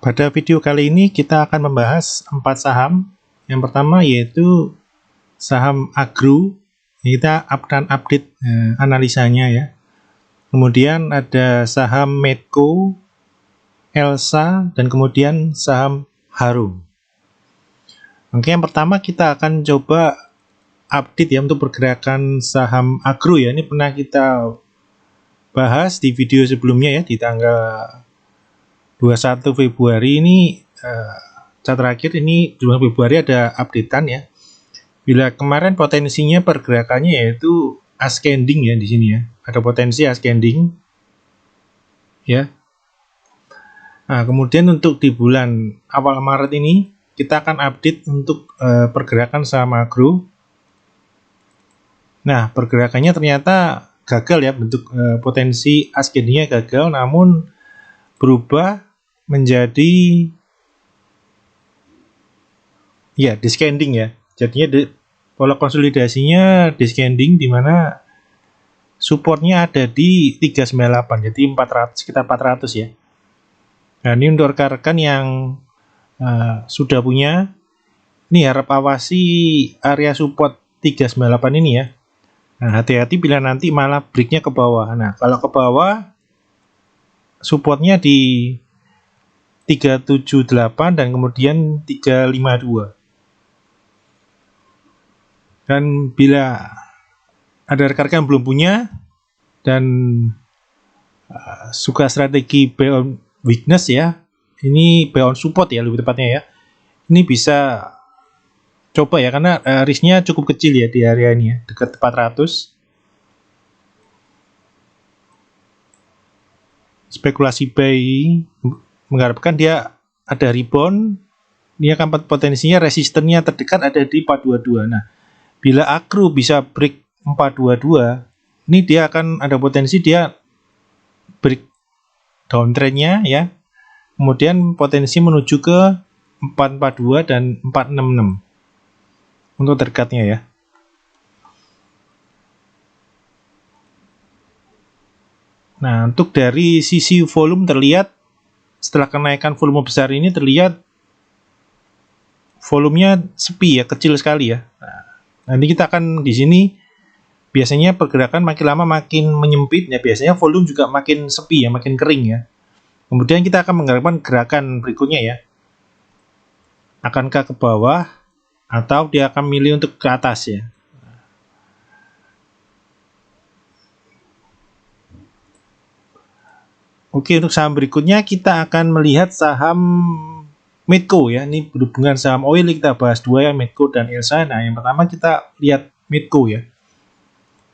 Pada video kali ini kita akan membahas 4 saham. Yang pertama yaitu saham Agro. Kita akan update analisanya ya. Kemudian ada saham Medco, Elsa, dan kemudian saham Harum. Oke, yang pertama kita akan coba update ya untuk pergerakan saham Agro ya. Ini pernah kita bahas di video sebelumnya ya, di tanggal 21 Februari ini terakhir ini 2 Februari ada updatean ya. Bila kemarin potensinya pergerakannya yaitu ascending ya di sini ya. Ada potensi ascending ya. Nah, kemudian untuk di bulan awal Maret ini kita akan update untuk pergerakan saham Agro. Nah, pergerakannya ternyata gagal ya, bentuk potensi ascendingnya gagal, namun berubah menjadi ya descending ya. Jadinya pola konsolidasinya descending di mana supportnya ada di 398, jadi 400, sekitar 400 ya. Nah, ini untuk rekan-rekan yang sudah punya, ini harap awasi area support 398 ini ya. Nah, hati-hati bila nanti malah breaknya ke bawah. Nah, kalau ke bawah supportnya di 378 dan kemudian 352. Dan bila ada rekan-rekan yang belum punya dan suka strategi buy on weakness ya, ini buy on support ya lebih tepatnya ya, ini bisa coba ya, karena risknya cukup kecil ya di area ini ya, dekat 400. Spekulasi buy mengharapkan dia ada rebound, ini akan potensinya resistennya terdekat ada di 422. Nah, bila Agro bisa break 422, ini dia akan ada potensi dia break downtrendnya ya. Kemudian potensi menuju ke 442 dan 466 untuk terdekatnya ya. Nah, untuk dari sisi volume terlihat setelah kenaikan volume besar ini terlihat volumenya sepi ya, kecil sekali ya. Nah, nanti kita akan di sini biasanya pergerakan makin lama makin menyempit ya, biasanya volume juga makin sepi ya, makin kering ya. Kemudian kita akan mengharapkan gerakan berikutnya ya. Akankah ke bawah atau dia akan milih untuk ke atas ya. Oke, untuk saham berikutnya kita akan melihat saham Medco ya. Ini berhubungan saham oil, kita bahas dua ya, Medco dan Elsa. Nah, yang pertama kita lihat Medco ya.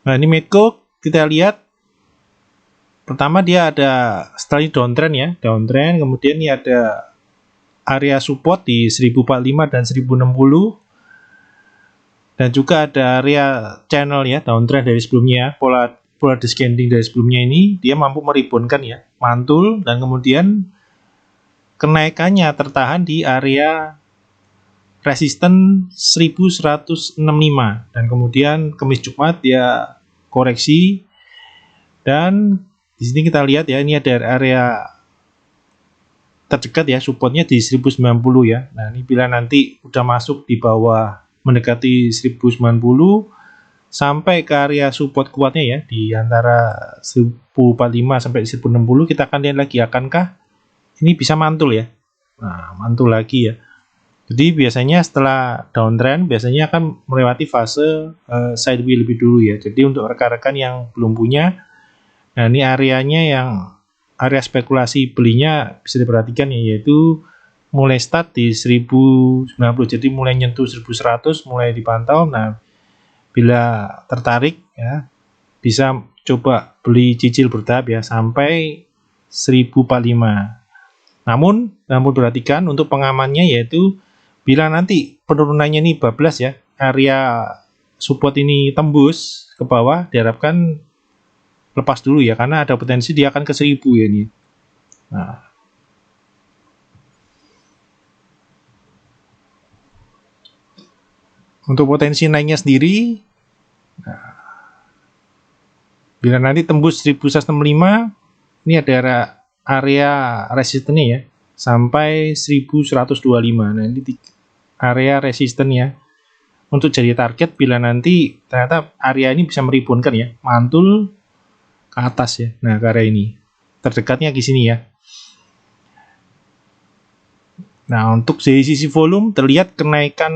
Nah, ini Medco kita lihat pertama dia ada setelah ini downtrend ya, downtrend, kemudian ini ada area support di 1045 dan 1060. Dan juga ada area channel ya, downtrend dari sebelumnya, pola descending dari sebelumnya ini dia mampu meribonkan ya, mantul, dan kemudian kenaikannya tertahan di area resisten 1165 dan kemudian Kamis Jumat dia koreksi, dan di sini kita lihat ya, ini ada area terdekat ya, supportnya di 1090 ya. Nah, ini bila nanti udah masuk di bawah mendekati 1090 sampai ke area support kuatnya ya di antara 1045 sampai 1060, kita akan lihat lagi akankah ini bisa mantul ya. Nah, mantul lagi ya. Jadi biasanya setelah downtrend biasanya akan melewati fase sideways lebih dulu ya. Jadi untuk rekan-rekan yang belum punya, nah ini areanya yang area spekulasi belinya bisa diperhatikan ya, yaitu mulai start di 1090, jadi mulai nyentuh 1100 mulai dipantau. Nah, bila tertarik ya bisa coba beli cicil bertahap ya sampai 1045. Namun perhatikan untuk pengamannya, yaitu bila nanti penurunannya ini bablas ya, area support ini tembus ke bawah, diharapkan lepas dulu ya, karena ada potensi dia akan ke 1000 ya ini. Nah, untuk potensi naiknya sendiri, nah, bila nanti tembus 1165, ini ada area resistennya ya. sampai 1125. Nah, ini area resisten ya. Untuk jadi target bila nanti ternyata area ini bisa meribonkan ya, mantul ke atas ya. Nah, ke area ini. Terdekatnya di sini ya. Nah, untuk dari sisi volume terlihat kenaikan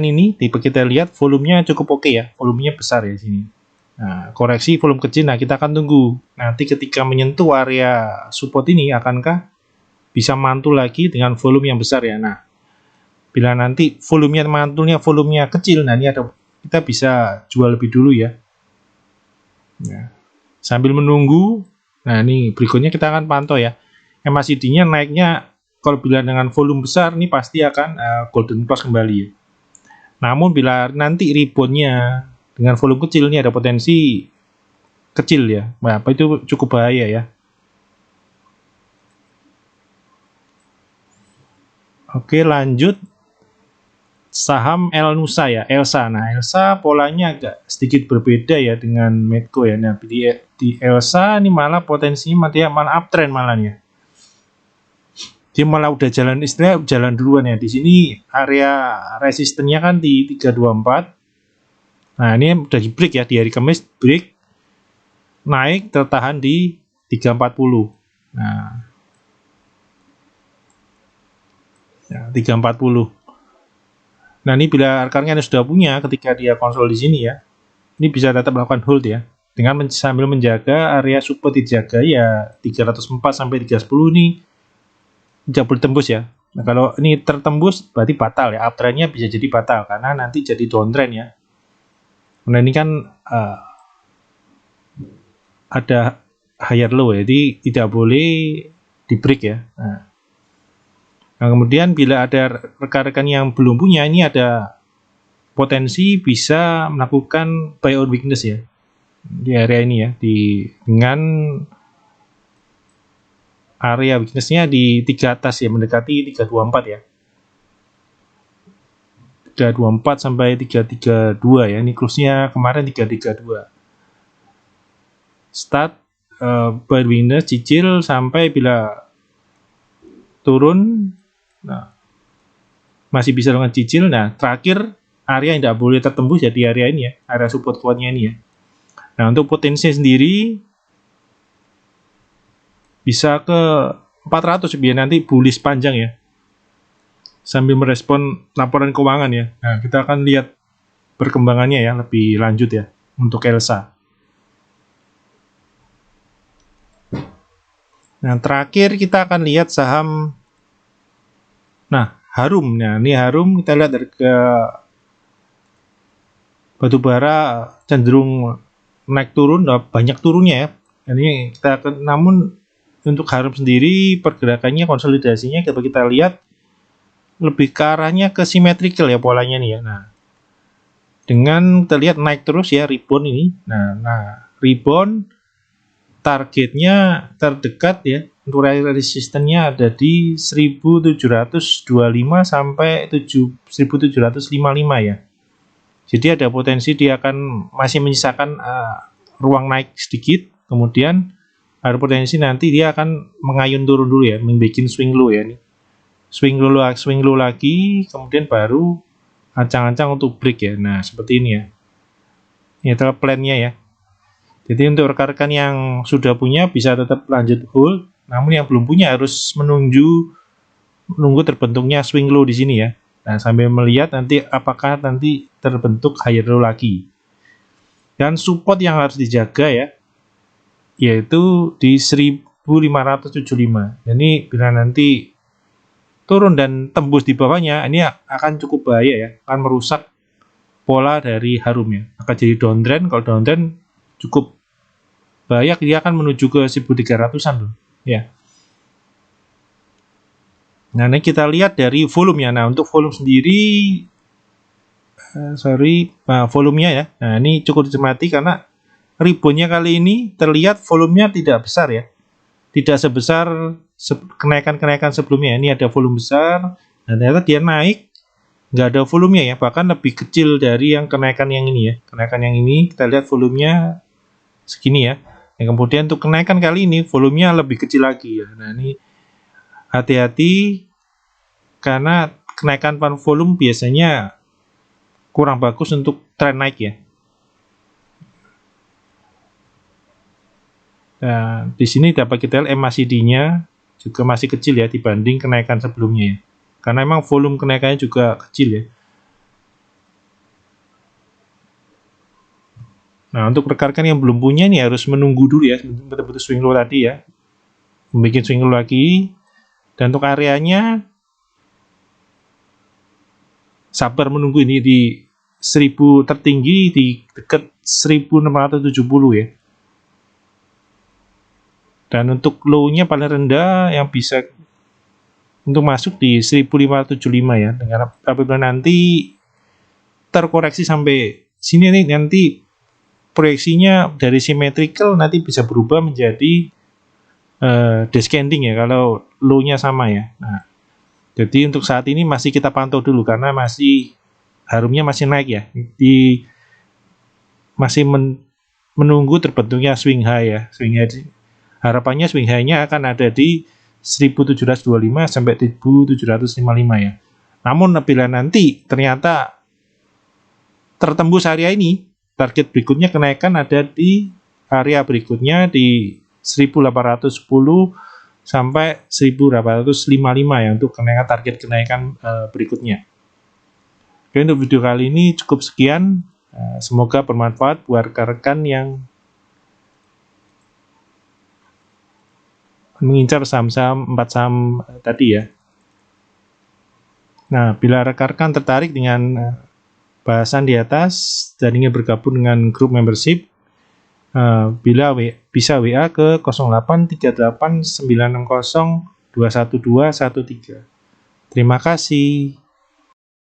ini, tipe kita lihat volumenya cukup oke ya, volumenya besar ya sini. Nah, koreksi volume kecil, nah kita akan tunggu nanti ketika menyentuh area support ini akankah bisa mantul lagi dengan volume yang besar ya. Nah, bila nanti volumenya kecil, nah ini kita bisa jual lebih dulu ya. Nah, sambil menunggu, nah ini berikutnya kita akan pantau ya. MACD-nya naiknya kalau bila dengan volume besar ini pasti akan golden cross kembali ya. Namun bila nanti reboundnya dengan volume kecil ini ada potensi kecil ya. Nah, itu cukup bahaya ya. Oke, lanjut saham Elnusa ya, Elsa. Nah, Elsa polanya agak sedikit berbeda ya dengan Medco ya. Nah, di Elsa ini malah potensinya dia malah uptrend malah ya. Dia malah udah jalan istilahnya jalan duluan ya. Di sini area resistennya kan di 324. Nah, ini udah di break ya, di hari Kamis break, naik tertahan di 340. Nah, ya, 340. Nah, ini bila rekan-rekan sudah punya ketika dia konsol di sini ya, ini bisa tetap melakukan hold ya, dengan sambil menjaga area support dijaga ya 304 sampai 310 ini tidak boleh tembus ya. Nah, kalau ini tertembus berarti batal ya, uptrendnya bisa jadi batal karena nanti jadi downtrend ya. Nah, ini kan ada higher low ya, jadi tidak boleh di break ya. Nah, kemudian bila ada rekan-rekan yang belum punya, ini ada potensi bisa melakukan buy on weakness ya di area ini ya, dengan area weaknessnya di 3 atas ya, mendekati 324 ya, 324 sampai 332 ya. Ini close-nya kemarin 332. Start buy weakness, cicil sampai bila turun, nah masih bisa dengan cicil. Nah, terakhir area yang tidak boleh tertembus ya di area ini ya, area support kuatnya ini ya. Nah, untuk potensi sendiri bisa ke 400 biar nanti bullish panjang ya, sambil merespon laporan keuangan ya. Nah, kita akan lihat perkembangannya ya lebih lanjut ya untuk Elsa. Nah, terakhir kita akan lihat saham Harum. Nah, ini Harum kita lihat harga batubara cenderung naik turun, banyak turunnya ya. Ini kita akan, namun untuk Harum sendiri pergerakannya, konsolidasinya kalau kita lihat lebih ke arahnya ke symmetrical ya polanya nih ya. Nah, dengan kita lihat naik terus ya, rebound ini. Nah, rebound targetnya terdekat ya, untuk resistennya ada di 1725 sampai 1755 ya. Jadi ada potensi dia akan masih menyisakan ruang naik sedikit, kemudian ada potensi nanti dia akan mengayun turun dulu ya, membuat swing low ya, nih swing low lagi, kemudian baru ancang-ancang untuk break ya. Nah, seperti ini ya, ini adalah plan-nya ya. Jadi untuk rekan-rekan yang sudah punya bisa tetap lanjut hold, namun yang belum punya harus menunggu terbentuknya swing low di sini ya. Nah, sambil melihat nanti apakah nanti terbentuk higher low lagi. Dan support yang harus dijaga ya, yaitu di 1575. Jadi bila nanti turun dan tembus di bawahnya, ini akan cukup bahaya ya, akan merusak pola dari Harum ya. Akan jadi downtrend. Kalau downtrend cukup bahaya, dia akan menuju ke 1300-an loh ya. Nah, ini kita lihat dari volumenya. Nah, untuk volume sendiri volumenya ya. Nah, ini cukup dicermati karena reboundnya kali ini terlihat volumenya tidak besar ya, tidak sebesar kenaikan-kenaikan sebelumnya. Ini ada volume besar, dan ternyata dia naik nggak ada volumenya ya, bahkan lebih kecil dari yang kenaikan yang ini ya. Kenaikan yang ini kita lihat volumenya segini ya, Kemudian untuk kenaikan kali ini volumenya lebih kecil lagi ya. Nah, ini hati-hati karena kenaikan volume biasanya kurang bagus untuk tren naik ya. Nah, di sini dapat kita lihat MACD-nya juga masih kecil ya dibanding kenaikan sebelumnya ya. Karena memang volume kenaikannya juga kecil ya. Nah, untuk rekan-rekan yang belum punya nih harus menunggu dulu ya, betul-betul swing low tadi ya. Membuat swing low lagi. Dan untuk areanya sabar menunggu ini di 1000 tertinggi di dekat 1670 ya. Dan untuk low-nya paling rendah yang bisa untuk masuk di 1575 ya. Dengan apabila nanti terkoreksi sampai sini nih, nanti proyeksinya dari symmetrical nanti bisa berubah menjadi descending ya kalau low-nya sama ya. Nah, jadi untuk saat ini masih kita pantau dulu karena masih harumnya masih naik ya. Masih menunggu terbentuknya swing high ya. Swing high, harapannya swing high-nya akan ada di 1725 sampai 1755 ya. Namun apabila nanti ternyata tertembus area ini, target berikutnya kenaikan ada di area berikutnya di 1810 sampai 1855 ya untuk kenaikan target kenaikan berikutnya. Oke, untuk video kali ini cukup sekian. Semoga bermanfaat buat rekan-rekan yang mengincar saham-saham 4 saham tadi ya. Nah, bila rekan-rekan tertarik dengan bahasan di atas dan ingin bergabung dengan grup membership, bisa WA ke 083896021213. Terima kasih.